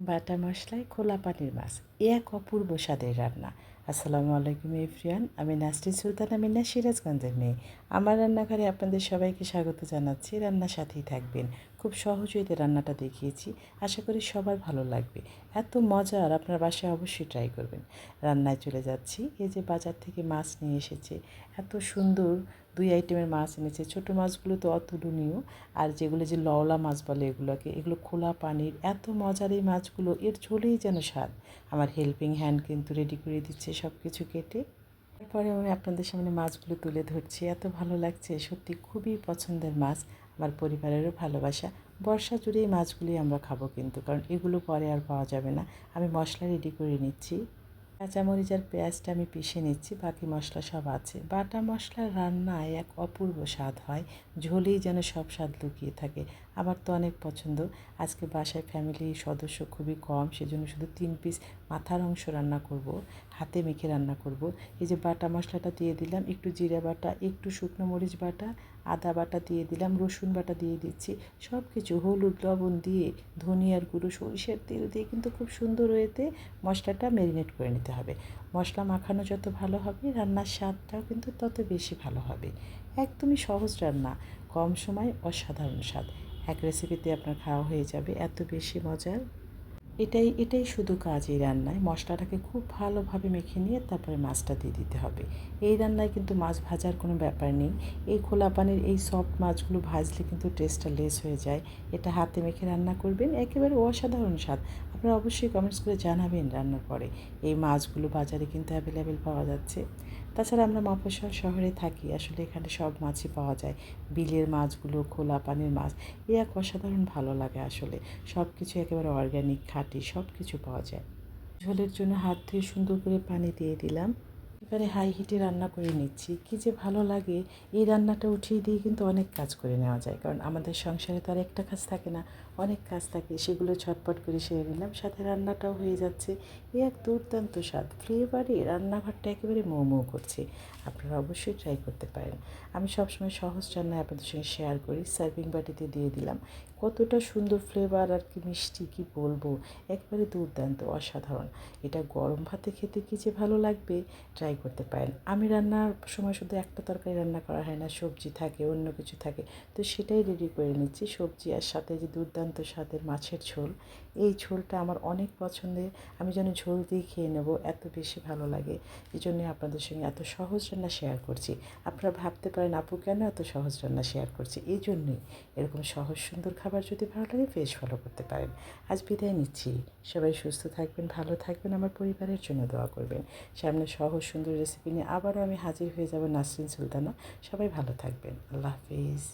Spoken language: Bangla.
বাটা মশলায় খোলা পানির মাছ এক অপূর্ব স্বাদের রান্না। আসসালামু আলাইকুম এভরিওয়ান, আমি নাসরিন সুলতানা মিন্না, সিরাজগঞ্জের মেয়ে। আমার রান্নাঘরে আপনাদের সবাইকে স্বাগত জানাচ্ছি। রান্নার সাথেই থাকবেন। খুব সহজেই রান্নাটা দেখিয়েছি, আশা করি সবার ভালো লাগবে। এত মজার, আপনার বাসায় অবশ্যই ট্রাই করবেন। রান্নায় চলে যাচ্ছি। এই যে বাজার থেকে মাছ নিয়ে এসেছে, এত সুন্দর দুই আইটেমের মাছ এনেছে। ছোটো মাছগুলো তো অতুলনীয়, আর যেগুলো যে লওলা মাছ বলে এগুলো খোলা পানির, এত মজার এই মাছগুলো, এর ঝোলেই যেন স্বাদ। আমার হেল্পিং হ্যান্ড কিন্তু রেডি করে দিচ্ছে সব কিছু কেটে। তারপরে আমি আপনাদের সামনে মাছগুলো তুলে ধরছি। এত ভালো লাগছে, সত্যি খুবই পছন্দের মাছ, আমার পরিবারেরও ভালোবাসা। বর্ষা জুড়ে এই মাছগুলি আমরা খাবো কিন্তু, কারণ এগুলো পরে আর পাওয়া যাবে না। আমি মশলা রেডি করে নিচ্ছি। কাঁচামরিচ আর পেঁয়াজটা আমি পিষে নিচ্ছি, বাকি মশলা সব আছে। বাটা মশলার রান্নায় এক অপূর্ব স্বাদ হয়, ঝোলেই যেন সব স্বাদ লুকিয়ে থাকে। আমার তো অনেক পছন্দ। আজকে বাসায় ফ্যামিলির সদস্য খুবই কম, সেজন্য শুধু 3 পিস মাথার অংশ রান্না করব, হাতে মেখে রান্না করব। এই যে বাটা মশলাটা দিয়ে দিলাম, একটু জিরা বাটা, একটু শুকনো মরিচ বাটা, আদা বাটা দিয়ে দিলাম, রসুন বাটা দিয়ে দিচ্ছি। সব কিছু হলুদ লবণ দিয়ে, ধনিয়ার গুঁড়ো, সরিষার তেল দিয়ে কিন্তু খুব সুন্দর ওয়েতে মশলাটা ম্যারিনেট করে নিতে হবে। মশলা মাখানো যত ভালো হবে, রান্নার স্বাদটাও কিন্তু তত বেশি ভালো হবে। একদমই সহজ রান্না, কম সময় অসাধারণ স্বাদ। এক রেসিপিতে আপনার খাওয়া হয়ে যাবে, এত বেশি মজার। এটাই শুধু কাজ এই রান্নায়। মশলাটাকে খুব ভালোভাবে মেখে নিয়ে তারপরে মাছটা দিয়ে দিতে হবে। এই রান্নায় কিন্তু মাছ ভাজার কোনো ব্যাপার নেই। এই খোলা পানির এই সফট মাছগুলো ভাজলে কিন্তু টেস্টটা লেস হয়ে যায়। এটা হাতে মেখে রান্না করবেন, একেবারে অসাধারণ স্বাদ। আপনারা অবশ্যই কমেন্টস করে জানাবেন রান্নার পরে। এই মাছগুলো বাজারে কিন্তু অ্যাভেলেবেল পাওয়া যাচ্ছে। তাছাড়া আমরা মফস্বল শহরে থাকি, আসলে এখানে সব মাছই পাওয়া যায়। বিলের মাছগুলো, খোলা পানির মাছ, এ এক অসাধারণ ভালো লাগে আসলে। সব কিছু একেবারে অর্গ্যানিক, খাঁটি, সব কিছু পাওয়া যায়। ঝোলের জন্য হাত ধুয়ে সুন্দর করে পানি দিয়ে দিলাম। এবারে হাই হিটে রান্না করে নিচ্ছি। কী যে ভালো লাগে, এই রান্নাটা উঠিয়ে দিয়ে কিন্তু অনেক কাজ করে নেওয়া যায়, কারণ আমাদের সংসারে তো আর একটা কাজ থাকে না, অনেক কাজ থাকে। সেগুলো ছটপট করে সেরে নিলাম, সাথে রান্নাটাও হয়ে যাচ্ছে। এক দুর্দান্ত স্বাদ, ফ্লেভারে রান্নাঘরটা একেবারে মৌ মৌ করছে। আপনারা অবশ্যই ট্রাই করতে পারেন। আমি সবসময় সহজ রান্নায় আপনাদের সঙ্গে শেয়ার করি। সার্ভিং বাটিতে দিয়ে দিলাম। কতটা সুন্দর ফ্লেভার, আর কি মিষ্টি, কি বলবো, একেবারে দুর্দান্ত, অসাধারণ। এটা গরম ভাতে খেতে কী যে ভালো লাগবে, ট্রাই করতে পারেন। আমি রান্নার সময় শুধু একটা তরকারি রান্না করা হয় না, সবজি থাকে, অন্য কিছু থাকে, তো সেটাই রেডি করে নিচ্ছি। সবজি আর সাথে যে দুর্দান্ত স্বাদের মাছের ঝোল, এই ঝোলটা আমার অনেক পছন্দের। আমি যেন ঝোল দিয়ে খেয়ে নেব, এত বেশি ভালো লাগে। এই জন্যে আপনাদের সঙ্গে এত সহজ রান্না শেয়ার করছি। আপনারা ভাবতে পারেন আপু কেন এত সহজ রান্না শেয়ার করছি, এই জন্যই। এরকম সহজ সুন্দর খাবার যদি ভালো লাগে, পেজ ফলো করতে পারেন। আজ বিদায় নিচ্ছি। সবাই সুস্থ থাকবেন, ভালো থাকবেন, আমার পরিবারের জন্য দোয়া করবেন। সামনে সহজ সুন্দর রেসিপি নিয়ে আবারও আমি হাজির হয়ে যাব, নাসরিন সুলতানা। সবাই ভালো থাকবেন, আল্লাহ হাফিজ।